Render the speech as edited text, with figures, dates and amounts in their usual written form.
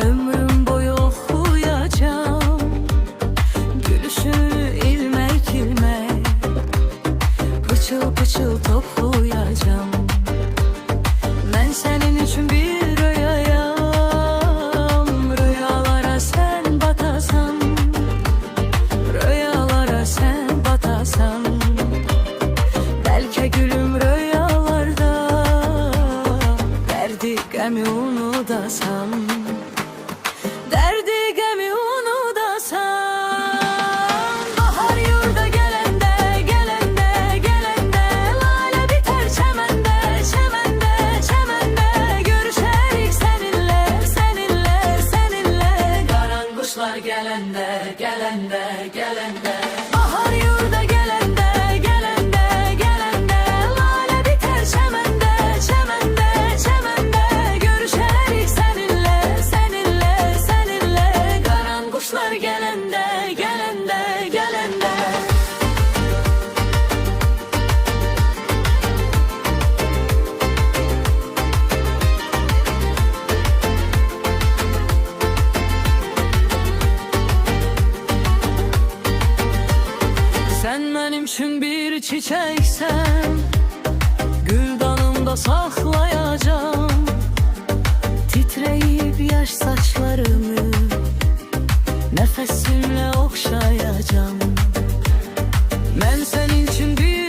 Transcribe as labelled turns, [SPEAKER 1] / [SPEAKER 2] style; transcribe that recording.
[SPEAKER 1] Ömrüm boyu oxuyacağam, gülüşünü ilmek ilmek, pıçıl pıçıl toplayacağım. Ben senin için bir rüyayam, rüyalara sen batasan, rüyalara sen batasan. Belki gülüm rüyalarda, derdi gemi unudasan, derdi gemi unudasan. Bahar yurda gelende, gelende, gelende, lale biter çemende, çemende, çemende. Görüşerik seninle, seninle, seninle. Karanquşlar gelende, gelende, gelende. Bahar yurda gelende, gelende, gelende, lale biter çemende, çemende, çemende. Görüşerik seninle, seninle, seninle. Karanquşlar gelende, gelende, gelende. Sen benim için bir çiçeksen, güldanımda saklayacağım. Titreyip yaş saçlarımı nefesimle okşayacağım. Ben senin için bir